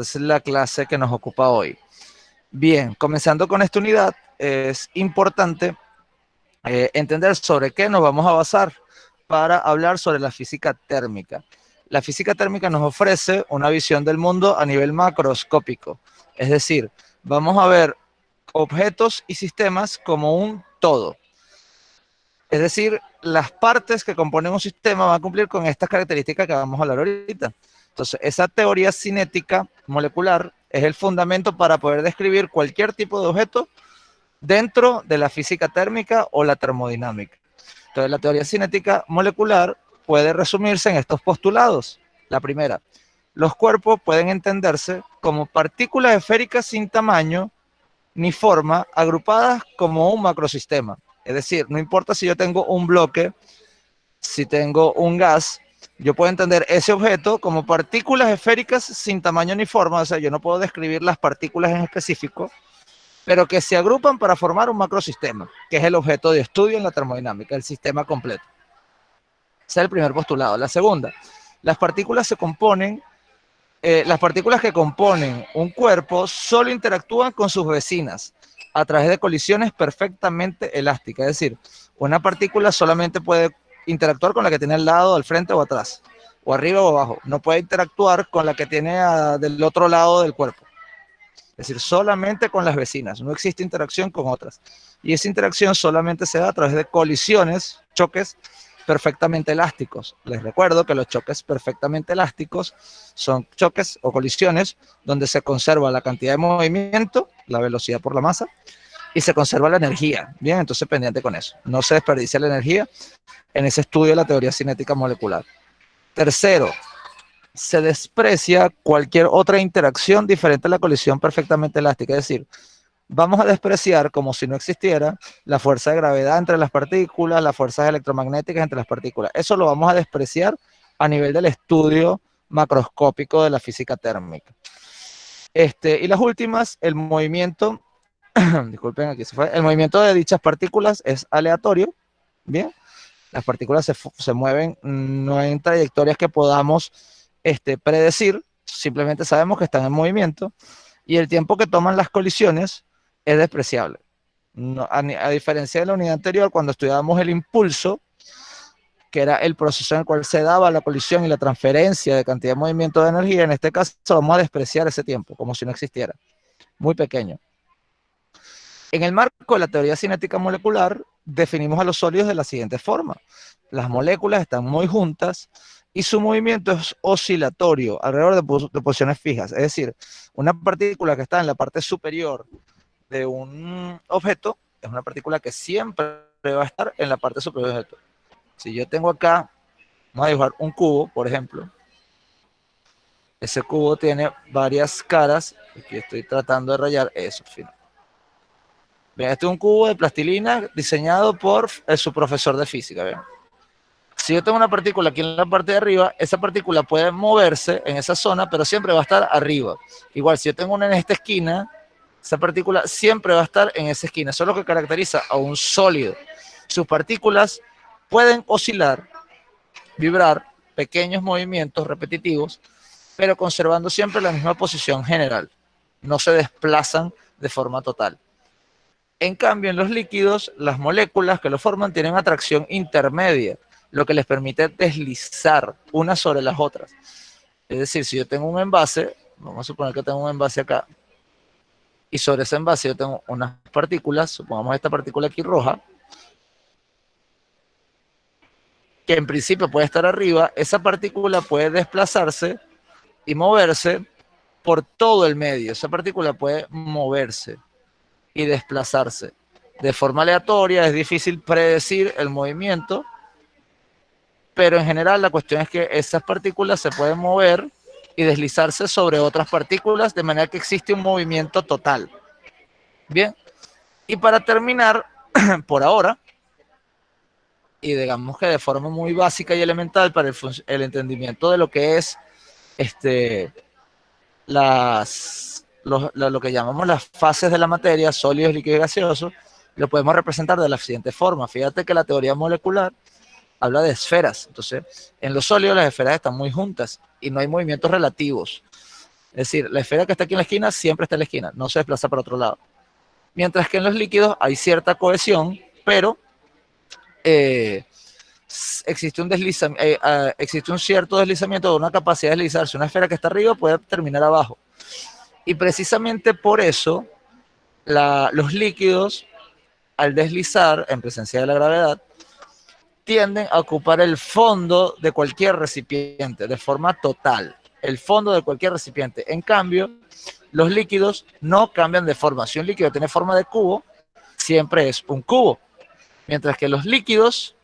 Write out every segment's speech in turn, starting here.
es la clase que nos ocupa hoy. Bien, comenzando con esta unidad, es importante entender sobre qué nos vamos a basar para hablar sobre la física térmica. La física térmica nos ofrece una visión del mundo a nivel macroscópico, es decir, vamos a ver objetos y sistemas como un todo. Es decir, las partes que componen un sistema van a cumplir con estas características que vamos a hablar ahorita. Entonces, esa teoría cinética molecular es el fundamento para poder describir cualquier tipo de objeto dentro de la física térmica o la termodinámica. Entonces, la teoría cinética molecular puede resumirse en estos postulados. La primera, los cuerpos pueden entenderse como partículas esféricas sin tamaño ni forma, agrupadas como un macrosistema. Es decir, no importa si yo tengo un bloque, si tengo un gas, yo puedo entender ese objeto como partículas esféricas sin tamaño ni forma. O sea, yo no puedo describir las partículas en específico, pero que se agrupan para formar un macrosistema, que es el objeto de estudio en la termodinámica, el sistema completo. Ese es el primer postulado. La segunda, las partículas se componen, las partículas que componen un cuerpo solo interactúan con sus vecinas a través de colisiones perfectamente elásticas. Es decir, una partícula solamente puede interactuar con la que tiene al lado, al frente o atrás, o arriba o abajo. No puede interactuar con la que tiene del otro lado del cuerpo. Es decir, solamente con las vecinas. No existe interacción con otras. Y esa interacción solamente se da a través de colisiones, choques perfectamente elásticos. Les recuerdo que los choques perfectamente elásticos son choques o colisiones donde se conserva la cantidad de movimiento, la velocidad por la masa, y se conserva la energía. Bien, entonces pendiente con eso. No se desperdicia la energía en ese estudio de la teoría cinética molecular. Tercero, se desprecia cualquier otra interacción diferente a la colisión perfectamente elástica. Es decir, vamos a despreciar como si no existiera la fuerza de gravedad entre las partículas, las fuerzas electromagnéticas entre las partículas. Eso lo vamos a despreciar a nivel del estudio macroscópico de la física térmica. Y las últimas, el movimiento, disculpen, aquí se fue, el movimiento de dichas partículas es aleatorio, ¿bien? Las partículas se mueven no en trayectorias que podamos predecir, simplemente sabemos que están en movimiento, y el tiempo que toman las colisiones es despreciable. No, a diferencia de la unidad anterior, cuando estudiábamos el impulso, que era el proceso en el cual se daba la colisión y la transferencia de cantidad de movimiento de energía, en este caso vamos a despreciar ese tiempo, como si no existiera, muy pequeño. En el marco de la teoría cinética molecular, definimos a los sólidos de la siguiente forma. Las moléculas están muy juntas y su movimiento es oscilatorio, alrededor de posiciones fijas. Es decir, una partícula que está en la parte superior de un objeto es una partícula que siempre va a estar en la parte superior del objeto. Si yo tengo acá, vamos a dibujar un cubo, por ejemplo. Ese cubo tiene varias caras. Aquí estoy tratando de rayar eso, final. Bien, este es un cubo de plastilina diseñado por su profesor de física. ¿Ven? Si yo tengo una partícula aquí en la parte de arriba, esa partícula puede moverse en esa zona, pero siempre va a estar arriba. Igual, si yo tengo una en esta esquina, esa partícula siempre va a estar en esa esquina. Eso es lo que caracteriza a un sólido. Sus partículas pueden oscilar, vibrar, pequeños movimientos repetitivos, pero conservando siempre la misma posición general. No se desplazan de forma total. En cambio, en los líquidos, las moléculas que lo forman tienen atracción intermedia, lo que les permite deslizar unas sobre las otras. Es decir, si yo tengo un envase, vamos a suponer que tengo un envase acá, y sobre ese envase yo tengo unas partículas, supongamos esta partícula aquí roja, que en principio puede estar arriba, esa partícula puede desplazarse y moverse por todo el medio. Esa partícula puede moverse y desplazarse de forma aleatoria. Es difícil predecir el movimiento, pero en general la cuestión es que esas partículas se pueden mover y deslizarse sobre otras partículas, de manera que existe un movimiento total. Bien, y para terminar, por ahora, y digamos que de forma muy básica y elemental para el entendimiento de lo que es lo que llamamos las fases de la materia, sólidos, líquidos y gaseosos, lo podemos representar de la siguiente forma. Fíjate que la teoría molecular habla de esferas. Entonces, en los sólidos las esferas están muy juntas y no hay movimientos relativos. Es decir, la esfera que está aquí en la esquina siempre está en la esquina, no se desplaza para otro lado. Mientras que en los líquidos hay cierta cohesión, pero eh, existe existe un cierto deslizamiento, una capacidad de deslizarse. Una esfera que está arriba puede terminar abajo. Y precisamente por eso los líquidos, al deslizar en presencia de la gravedad, tienden a ocupar el fondo de cualquier recipiente de forma total. El fondo de cualquier recipiente. En cambio, los líquidos no cambian de forma. Si un líquido tiene forma de cubo, siempre es un cubo. Mientras que los líquidos,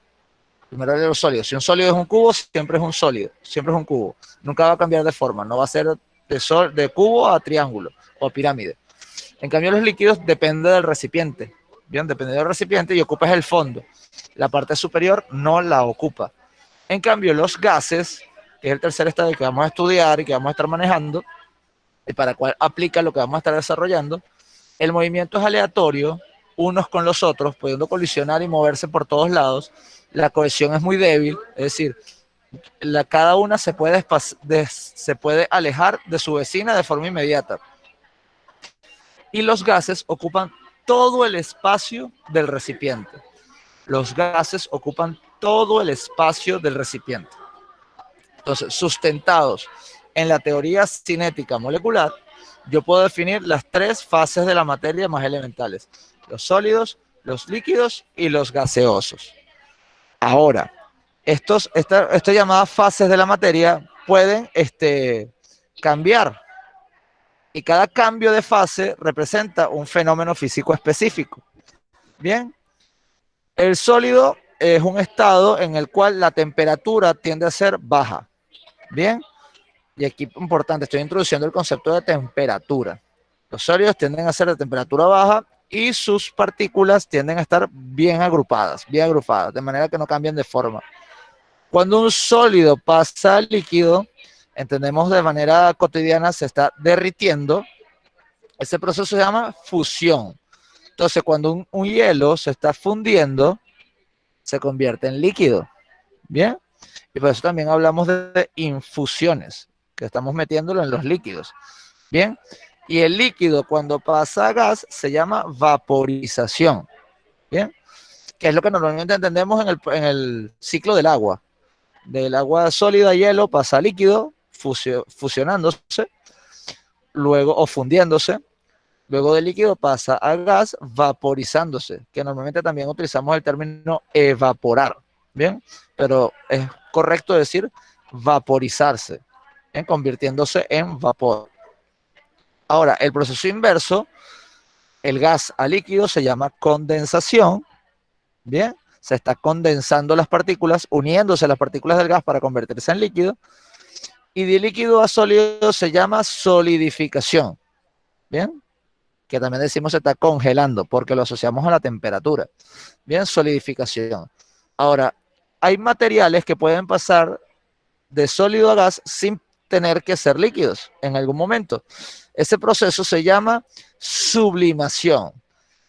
primero de los sólidos, si un sólido es un cubo, siempre es un sólido, siempre es un cubo. Nunca va a cambiar de forma, no va a ser de cubo a triángulo o pirámide. En cambio, los líquidos depende del recipiente. Bien, depende del recipiente y ocupa el fondo. La parte superior no la ocupa. En cambio, los gases, que es el tercer estadio que vamos a estudiar y que vamos a estar manejando, y para el cual aplica lo que vamos a estar desarrollando, el movimiento es aleatorio, unos con los otros, pudiendo colisionar y moverse por todos lados. La cohesión es muy débil, es decir, cada una se puede alejar de su vecina de forma inmediata. Y los gases ocupan todo el espacio del recipiente. Los gases ocupan todo el espacio del recipiente. Entonces, sustentados en la teoría cinética molecular, yo puedo definir las tres fases de la materia más elementales: los sólidos, los líquidos y los gaseosos. Ahora, estas llamadas fases de la materia pueden cambiar, y cada cambio de fase representa un fenómeno físico específico. Bien, el sólido es un estado en el cual la temperatura tiende a ser baja. Bien, y aquí importante, estoy introduciendo el concepto de temperatura. Los sólidos tienden a ser de temperatura baja y sus partículas tienden a estar bien agrupadas, de manera que no cambien de forma. Cuando un sólido pasa al líquido, entendemos de manera cotidiana, se está derritiendo. Ese proceso se llama fusión. Entonces, cuando un hielo se está fundiendo, se convierte en líquido. Bien, y por eso también hablamos de infusiones, que estamos metiéndolo en los líquidos. Bien, y el líquido cuando pasa a gas se llama vaporización. Bien, que es lo que normalmente entendemos en el ciclo del agua. Del agua sólida, hielo, pasa a líquido, fusionándose, luego o fundiéndose. Luego del líquido pasa a gas vaporizándose, que normalmente también utilizamos el término evaporar. Bien, pero es correcto decir vaporizarse, convirtiéndose en vapor. Ahora, el proceso inverso, el gas a líquido, se llama condensación. Bien, se está condensando las partículas, uniéndose las partículas del gas para convertirse en líquido. Y de líquido a sólido se llama solidificación. Bien, que también decimos se está congelando porque lo asociamos a la temperatura. Bien, solidificación. Ahora, hay materiales que pueden pasar de sólido a gas sin tener que ser líquidos en algún momento. Ese proceso se llama sublimación.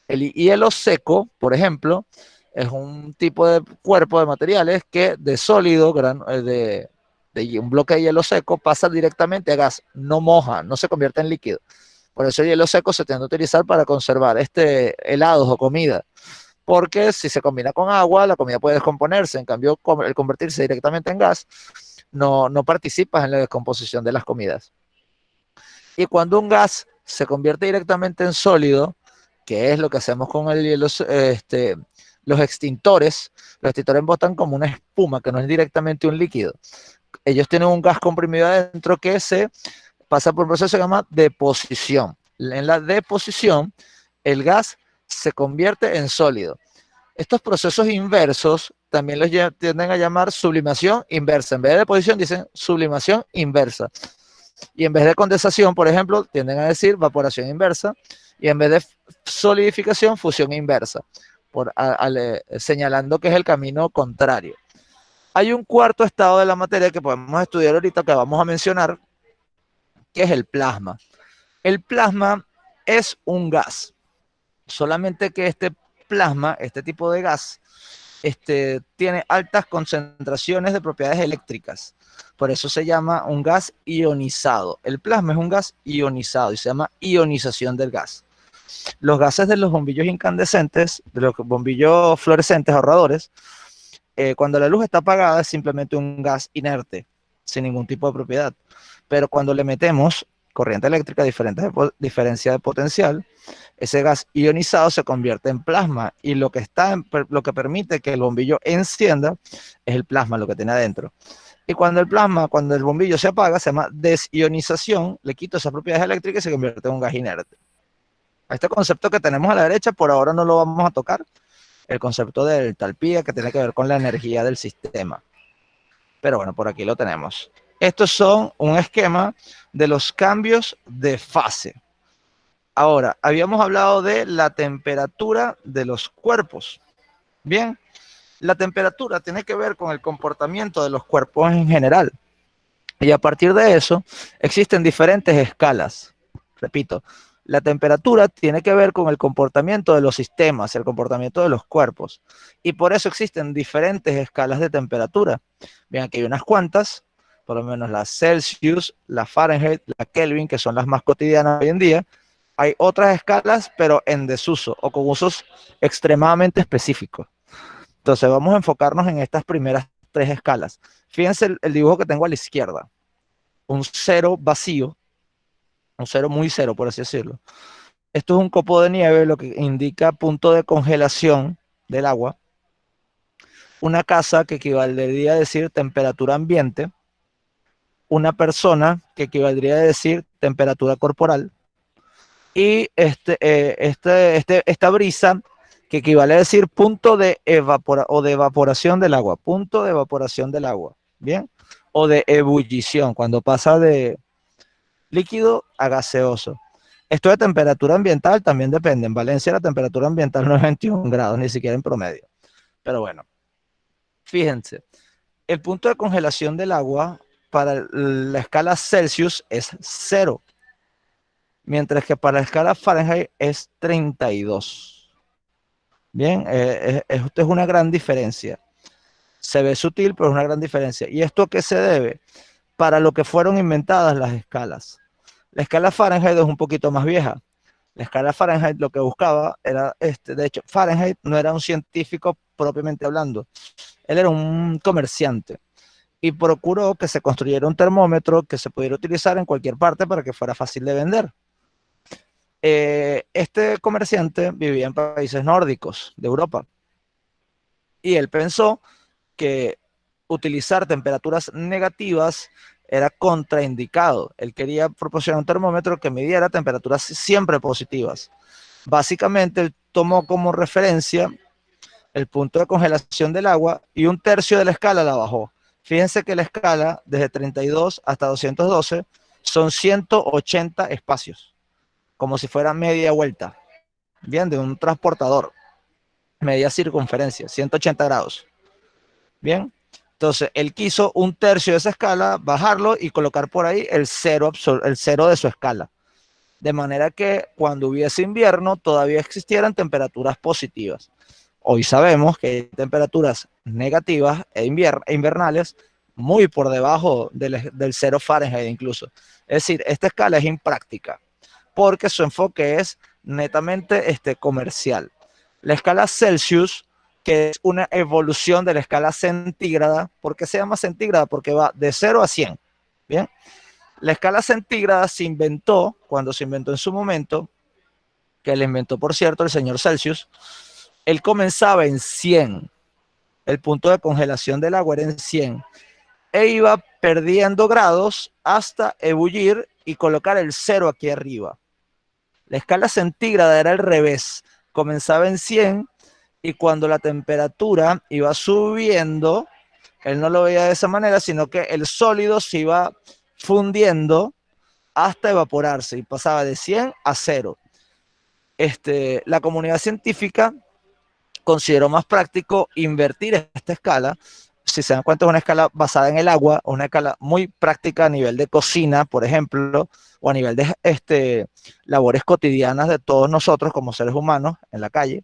El hielo seco, por ejemplo, es un tipo de cuerpo de materiales que de sólido, de un bloque de hielo seco, pasa directamente a gas, no moja, no se convierte en líquido. Por eso el hielo seco se tiende a utilizar para conservar helados o comida, porque si se combina con agua, la comida puede descomponerse. En cambio, el convertirse directamente en gas, no participas en la descomposición de las comidas. Y cuando un gas se convierte directamente en sólido, que es lo que hacemos con el hielo, los extintores botan como una espuma, que no es directamente un líquido. Ellos tienen un gas comprimido adentro que se pasa por un proceso que se llama deposición. En la deposición, el gas se convierte en sólido. Estos procesos inversos también los tienden a llamar sublimación inversa. En vez de deposición dicen sublimación inversa. Y en vez de condensación, por ejemplo, tienden a decir evaporación inversa. Y en vez de solidificación, fusión inversa, señalando que es el camino contrario. Hay un cuarto estado de la materia que podemos estudiar ahorita, que vamos a mencionar, que es el plasma. El plasma es un gas, solamente que este plasma, este tipo de gas, tiene altas concentraciones de propiedades eléctricas. Por eso se llama un gas ionizado. El plasma es un gas ionizado y se llama ionización del gas. Los gases de los bombillos incandescentes, de los bombillos fluorescentes ahorradores, cuando la luz está apagada es simplemente un gas inerte, sin ningún tipo de propiedad. Pero cuando le metemos corriente eléctrica, diferencia de potencial, ese gas ionizado se convierte en plasma y lo que permite que el bombillo encienda es el plasma, lo que tiene adentro. Y cuando el bombillo se apaga, se llama desionización, le quito esas propiedades eléctricas y se convierte en un gas inerte. Este concepto que tenemos a la derecha, por ahora no lo vamos a tocar, el concepto de entalpía, que tiene que ver con la energía del sistema. Pero bueno, por aquí lo tenemos. Estos son un esquema de los cambios de fase. Ahora, habíamos hablado de la temperatura de los cuerpos. Bien, la temperatura tiene que ver con el comportamiento de los cuerpos en general. Y a partir de eso, existen diferentes escalas. Repito, la temperatura tiene que ver con el comportamiento de los sistemas, el comportamiento de los cuerpos. Y por eso existen diferentes escalas de temperatura. Bien, aquí hay unas cuantas, por lo menos la Celsius, la Fahrenheit, la Kelvin, que son las más cotidianas hoy en día. Hay otras escalas, pero en desuso o con usos extremadamente específicos. Entonces vamos a enfocarnos en estas primeras tres escalas. Fíjense el dibujo que tengo a la izquierda. Un cero vacío, un cero muy cero, por así decirlo. Esto es un copo de nieve, lo que indica punto de congelación del agua. Una casa, que equivaldría a decir temperatura ambiente. Una persona, que equivaldría a decir temperatura corporal. Y esta brisa, que equivale a decir punto de evaporación del agua, punto de evaporación del agua, ¿bien? O de ebullición, cuando pasa de líquido a gaseoso. Esto de temperatura ambiental también depende. En Valencia la temperatura ambiental no es 21 grados, ni siquiera en promedio. Pero bueno, fíjense, el punto de congelación del agua para la escala Celsius es 0, mientras que para la escala Fahrenheit es 32. Bien, esto es una gran diferencia. Se ve sutil, pero es una gran diferencia. ¿Y esto a qué se debe? Para lo que fueron inventadas las escalas. La escala Fahrenheit es un poquito más vieja. La escala Fahrenheit lo que buscaba era, de hecho, Fahrenheit no era un científico propiamente hablando. Él era un comerciante y procuró que se construyera un termómetro que se pudiera utilizar en cualquier parte para que fuera fácil de vender. Este comerciante vivía en países nórdicos de Europa y él pensó que utilizar temperaturas negativas era contraindicado. Él quería proporcionar un termómetro que midiera temperaturas siempre positivas. Básicamente, él tomó como referencia el punto de congelación del agua y un tercio de la escala la bajó. Fíjense que la escala, desde 32 hasta 212, son 180 espacios, como si fuera media vuelta, bien, de un transportador, media circunferencia, 180 grados. Bien, entonces él quiso un tercio de esa escala, bajarlo y colocar por ahí el cero de su escala. De manera que cuando hubiese invierno todavía existieran temperaturas positivas. Hoy sabemos que hay temperaturas negativas e invernales muy por debajo del 0 Fahrenheit incluso. Es decir, esta escala es impráctica porque su enfoque es netamente comercial. La escala Celsius, que es una evolución de la escala centígrada. ¿Por qué se llama centígrada? Porque va de 0 a 100. Bien. La escala centígrada se inventó, cuando se inventó en su momento, que le inventó, por cierto, el señor Celsius. Él comenzaba en 100. El punto de congelación del agua era en 100. E iba perdiendo grados hasta ebullir y colocar el 0 aquí arriba. La escala centígrada era al revés. Comenzaba en 100 y cuando la temperatura iba subiendo, él no lo veía de esa manera, sino que el sólido se iba fundiendo hasta evaporarse y pasaba de 100 a 0. La comunidad científica consideró más práctico invertir esta escala. Si se dan cuenta, es una escala basada en el agua, una escala muy práctica a nivel de cocina, por ejemplo, o a nivel de labores cotidianas de todos nosotros como seres humanos en la calle.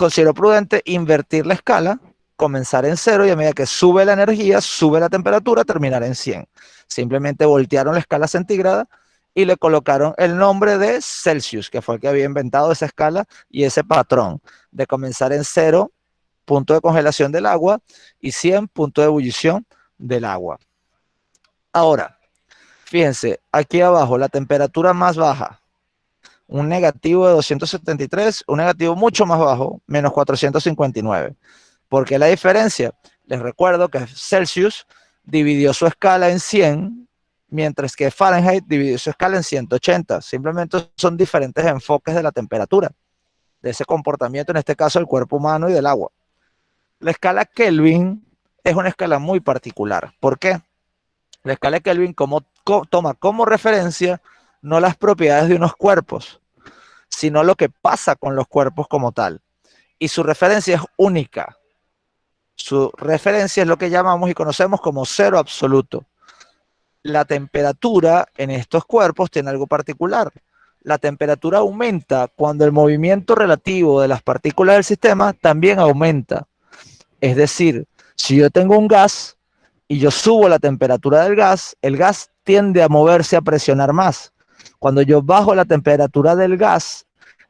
considero prudente invertir la escala, comenzar en 0 y a medida que sube la energía, sube la temperatura, terminar en 100. Simplemente voltearon la escala centígrada y le colocaron el nombre de Celsius, que fue el que había inventado esa escala y ese patrón de comenzar en 0, punto de congelación del agua, y 100, punto de ebullición del agua. Ahora, fíjense, aquí abajo la temperatura más baja, un negativo de 273, un negativo mucho más bajo, menos 459. ¿Por qué la diferencia? Les recuerdo que Celsius dividió su escala en 100, mientras que Fahrenheit dividió su escala en 180. Simplemente son diferentes enfoques de la temperatura, de ese comportamiento, en este caso del cuerpo humano y del agua. La escala Kelvin es una escala muy particular. ¿Por qué? La escala Kelvin toma como referencia no las propiedades de unos cuerpos, sino lo que pasa con los cuerpos como tal. Y su referencia es única. Su referencia es lo que llamamos y conocemos como 0 absoluto. La temperatura en estos cuerpos tiene algo particular. La temperatura aumenta cuando el movimiento relativo de las partículas del sistema también aumenta. Es decir, si yo tengo un gas y yo subo la temperatura del gas, el gas tiende a moverse, a presionar más. Cuando yo bajo la temperatura del gas,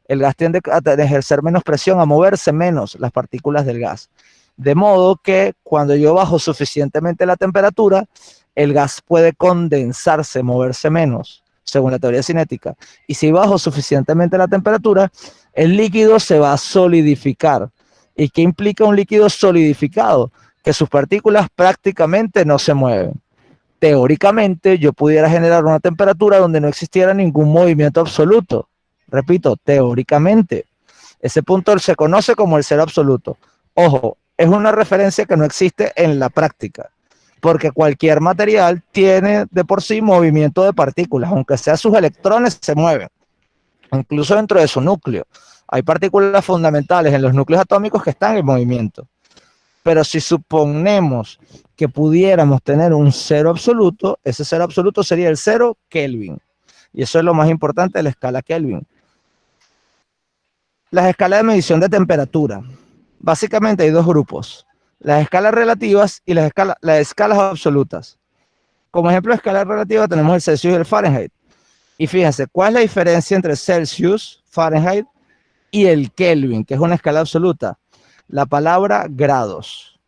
el gas tiende a ejercer menos presión, a moverse menos las partículas del gas. De modo que cuando yo bajo suficientemente la temperatura, el gas puede condensarse, moverse menos, según la teoría cinética. Y si bajo suficientemente la temperatura, el líquido se va a solidificar. ¿Y qué implica un líquido solidificado? Que sus partículas prácticamente no se mueven. Teóricamente, yo pudiera generar una temperatura donde no existiera ningún movimiento absoluto. Repito, teóricamente. Ese punto se conoce como el 0 absoluto. Ojo, es una referencia que no existe en la práctica, porque cualquier material tiene de por sí movimiento de partículas, aunque sea sus electrones se mueven, incluso dentro de su núcleo. Hay partículas fundamentales en los núcleos atómicos que están en movimiento. Pero si suponemos que pudiéramos tener un 0 absoluto, ese 0 absoluto sería el 0 Kelvin. Y eso es lo más importante de la escala Kelvin. Las escalas de medición de temperatura. Básicamente hay dos grupos: las escalas relativas y las escalas absolutas. Como ejemplo de escala relativa tenemos el Celsius y el Fahrenheit. Y fíjense, ¿cuál es la diferencia entre Celsius, Fahrenheit y el Kelvin, que es una escala absoluta? La palabra grados.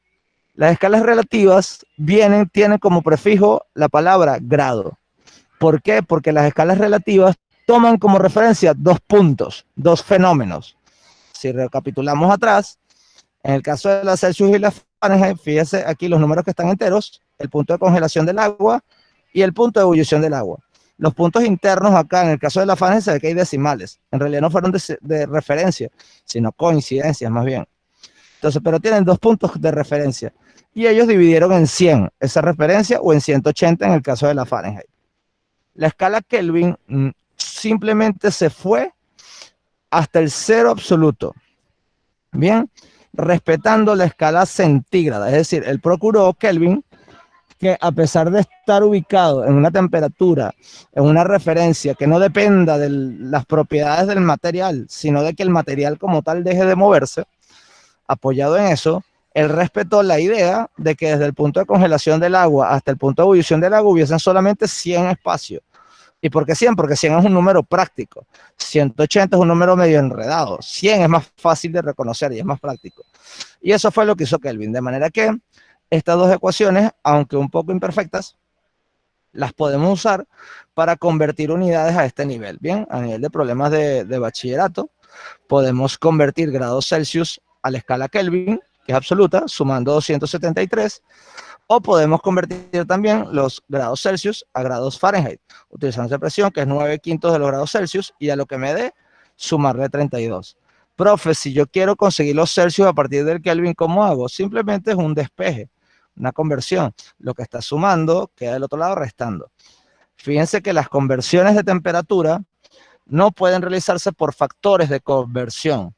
Las escalas relativas tienen como prefijo la palabra grado. ¿Por qué? Porque las escalas relativas toman como referencia dos puntos, dos fenómenos. Si recapitulamos atrás, en el caso de la Celsius y la Fahrenheit, fíjese aquí los números que están enteros, el punto de congelación del agua y el punto de ebullición del agua. Los puntos internos acá, en el caso de la Fahrenheit, se ve que hay decimales. En realidad no fueron de referencia, sino coincidencias más bien. Entonces, pero tienen dos puntos de referencia. Y ellos dividieron en 100 esa referencia, o en 180 en el caso de la Fahrenheit. La escala Kelvin simplemente se fue hasta el 0 absoluto. Bien, respetando la escala centígrada. Es decir, él procuró, Kelvin, que a pesar de estar ubicado en una temperatura, en una referencia que no dependa de las propiedades del material, sino de que el material como tal deje de moverse, apoyado en eso, él respetó la idea de que desde el punto de congelación del agua hasta el punto de ebullición del agua hubiesen solamente 100 espacios. ¿Y por qué 100? Porque 100 es un número práctico. 180 es un número medio enredado. 100 es más fácil de reconocer y es más práctico. Y eso fue lo que hizo Kelvin. De manera que estas dos ecuaciones, aunque un poco imperfectas, las podemos usar para convertir unidades a este nivel. Bien, a nivel de problemas de bachillerato, podemos convertir grados Celsius a la escala Kelvin, que es absoluta, sumando 273, o podemos convertir también los grados Celsius a grados Fahrenheit, utilizando esa expresión que es 9/5 de los grados Celsius, y a lo que me dé, sumarle 32. Profe, si yo quiero conseguir los Celsius a partir del Kelvin, ¿cómo hago? Simplemente es un despeje, una conversión. Lo que está sumando queda del otro lado restando. Fíjense que las conversiones de temperatura no pueden realizarse por factores de conversión,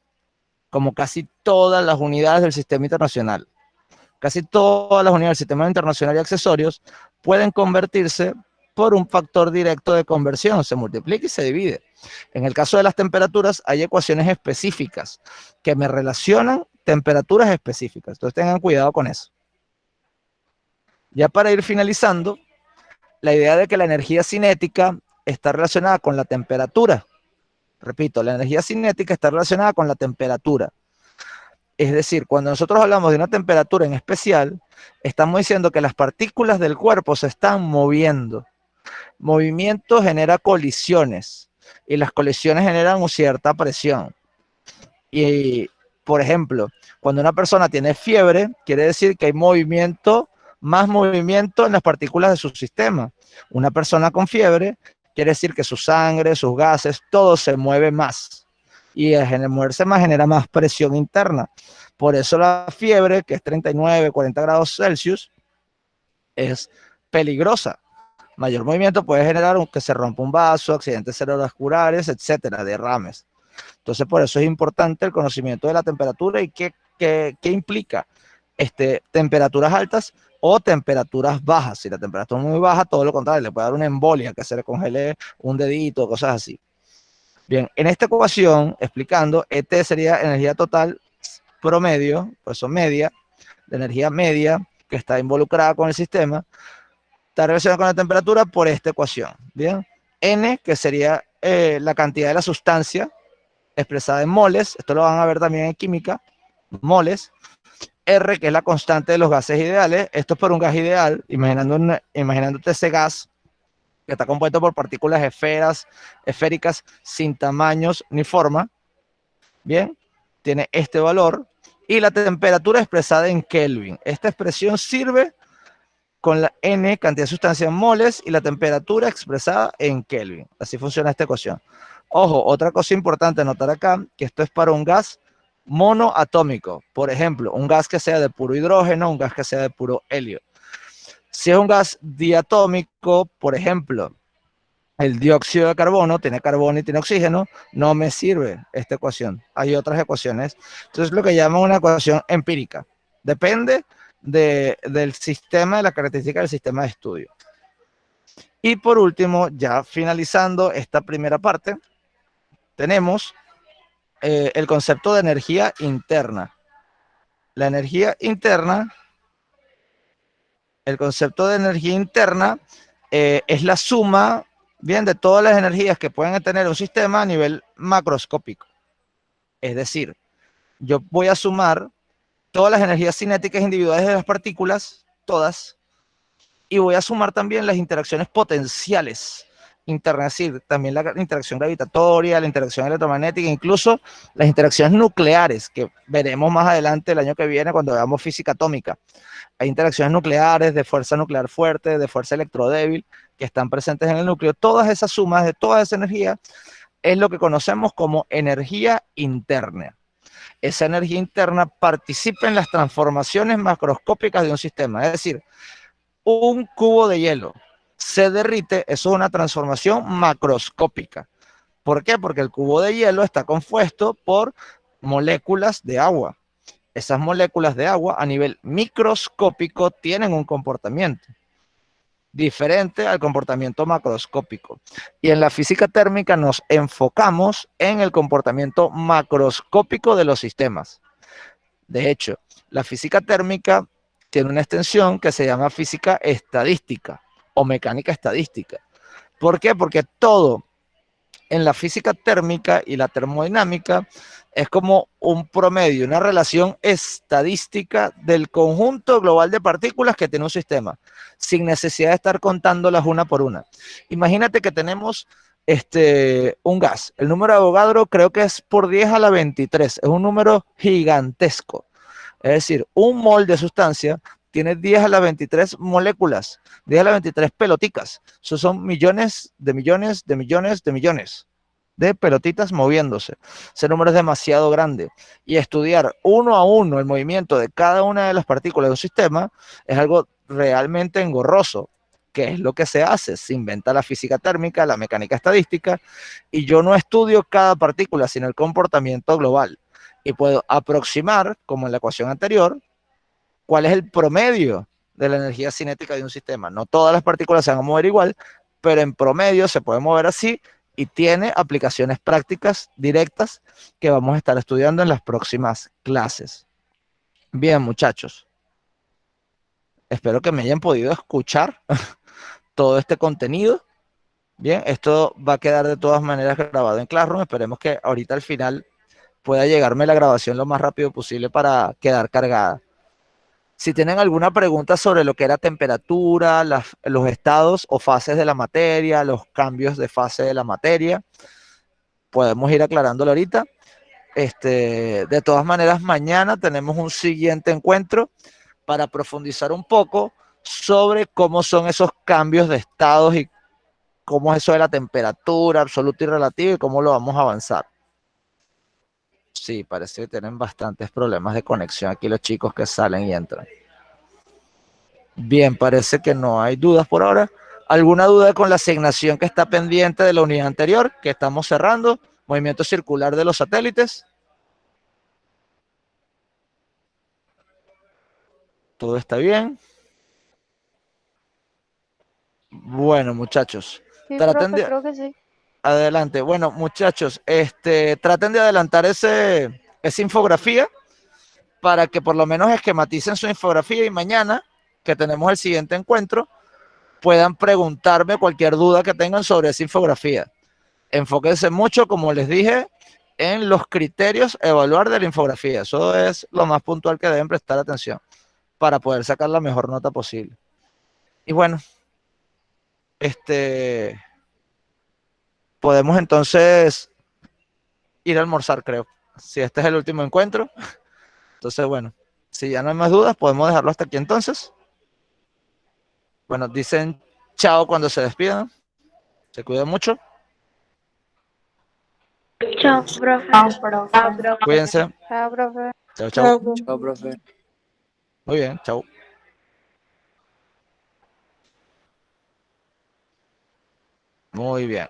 como casi todas las unidades del sistema internacional. Casi todas las unidades del sistema internacional y accesorios pueden convertirse por un factor directo de conversión, se multiplica y se divide. En el caso de las temperaturas, hay ecuaciones específicas que me relacionan temperaturas específicas. Entonces tengan cuidado con eso. Ya para ir finalizando, la idea de que la energía cinética está relacionada con la temperatura. Repito, la energía cinética está relacionada con la temperatura. Es decir, cuando nosotros hablamos de una temperatura en especial, estamos diciendo que las partículas del cuerpo se están moviendo. Movimiento genera colisiones y las colisiones generan una cierta presión. Y, por ejemplo, cuando una persona tiene fiebre, quiere decir que hay movimiento, más movimiento en las partículas de su sistema. Una persona con fiebre quiere decir que su sangre, sus gases, todo se mueve más. Y al moverse más genera más presión interna. Por eso la fiebre, que es 39, 40 grados Celsius, es peligrosa. Mayor movimiento puede generar que se rompa un vaso, accidentes cerebrovasculares, etcétera, derrames. Entonces, por eso es importante el conocimiento de la temperatura y qué implica temperaturas altas o temperaturas bajas. Si la temperatura es muy baja, todo lo contrario, le puede dar una embolia, que se le congele un dedito, cosas así. Bien, en esta ecuación, explicando, ET sería energía total promedio, por eso media, de energía media que está involucrada con el sistema, está relacionada con la temperatura por esta ecuación. Bien, N, que sería la cantidad de la sustancia expresada en moles, esto lo van a ver también en química, moles. R, que es la constante de los gases ideales, esto es por un gas ideal, imaginándote ese gas que está compuesto por partículas esféricas sin tamaños ni forma. Bien, tiene este valor. Y la temperatura expresada en Kelvin. Esta expresión sirve con la N, cantidad de sustancia en moles, y la temperatura expresada en Kelvin. Así funciona esta ecuación. Ojo, otra cosa importante notar acá, que esto es para un gas monoatómico. Por ejemplo, un gas que sea de puro hidrógeno, un gas que sea de puro helio. Si es un gas diatómico, por ejemplo, el dióxido de carbono tiene carbono y tiene oxígeno, no me sirve esta ecuación. Hay otras ecuaciones. Entonces, lo que llaman una ecuación empírica. Depende del sistema, de la característica del sistema de estudio. Y por último, ya finalizando esta primera parte, tenemos el concepto de energía interna. La energía interna, el concepto de energía interna es la suma, bien, de todas las energías que pueden tener un sistema a nivel macroscópico. Es decir, yo voy a sumar todas las energías cinéticas individuales de las partículas, todas, y voy a sumar también las interacciones potenciales internas, es decir, también la interacción gravitatoria, la interacción electromagnética, incluso las interacciones nucleares, que veremos más adelante el año que viene cuando veamos física atómica. Hay interacciones nucleares de fuerza nuclear fuerte, de fuerza electrodébil, que están presentes en el núcleo. Todas esas sumas de toda esa energía es lo que conocemos como energía interna. Esa energía interna participa en las transformaciones macroscópicas de un sistema. Es decir, un cubo de hielo se derrite, eso es una transformación macroscópica. ¿Por qué? Porque el cubo de hielo está compuesto por moléculas de agua. Esas moléculas de agua a nivel microscópico tienen un comportamiento diferente al comportamiento macroscópico. Y en la física térmica nos enfocamos en el comportamiento macroscópico de los sistemas. De hecho, la física térmica tiene una extensión que se llama física estadística o mecánica estadística. ¿Por qué? Porque todo en la física térmica y la termodinámica es como un promedio, una relación estadística del conjunto global de partículas que tiene un sistema, sin necesidad de estar contándolas una por una. Imagínate que tenemos un gas. El número de Avogadro creo que es por 10 a la 23. Es un número gigantesco. Es decir, un mol de sustancia tiene 10 a la 23 moléculas, 10 a la 23 pelotitas. Eso son millones de millones de millones de millones de pelotitas moviéndose. Ese número es demasiado grande. Y estudiar uno a uno el movimiento de cada una de las partículas de un sistema es algo realmente engorroso. ¿Qué es lo que se hace? Se inventa la física térmica, la mecánica estadística, y yo no estudio cada partícula, sino el comportamiento global. Y puedo aproximar, como en la ecuación anterior, cuál es el promedio de la energía cinética de un sistema. No todas las partículas se van a mover igual, pero en promedio se puede mover así y tiene aplicaciones prácticas directas que vamos a estar estudiando en las próximas clases. Bien, muchachos, espero que me hayan podido escuchar todo este contenido. Bien, esto va a quedar de todas maneras grabado en Classroom. Esperemos que ahorita al final pueda llegarme la grabación lo más rápido posible para quedar cargada. Si tienen alguna pregunta sobre lo que era temperatura, los estados o fases de la materia, los cambios de fase de la materia, podemos ir aclarándolo ahorita. De todas maneras, mañana tenemos un siguiente encuentro para profundizar un poco sobre cómo son esos cambios de estados y cómo es eso de la temperatura absoluta y relativa y cómo lo vamos a avanzar. Sí, parece que tienen bastantes problemas de conexión aquí los chicos que salen y entran. Bien, parece que no hay dudas por ahora. ¿Alguna duda con la asignación que está pendiente de la unidad anterior que estamos cerrando? Movimiento circular de los satélites. Todo está bien. Bueno, muchachos, Sí, traten profe, de... creo que sí. Adelante. Bueno, muchachos, traten de adelantar esa infografía para que por lo menos esquematicen su infografía y mañana, que tenemos el siguiente encuentro, puedan preguntarme cualquier duda que tengan sobre esa infografía. Enfóquense mucho, como les dije, en los criterios a evaluar de la infografía. Eso es lo más puntual que deben prestar atención para poder sacar la mejor nota posible. Y bueno, podemos entonces ir a almorzar, creo. Si este es el último encuentro, entonces bueno, si ya no hay más dudas, podemos dejarlo hasta aquí entonces. Bueno, dicen chao cuando se despidan. Se cuidan mucho. Chao, profe. Cuídense. Chao, profe. Chao, chao. Chao, profe. Muy bien, chao. Muy bien.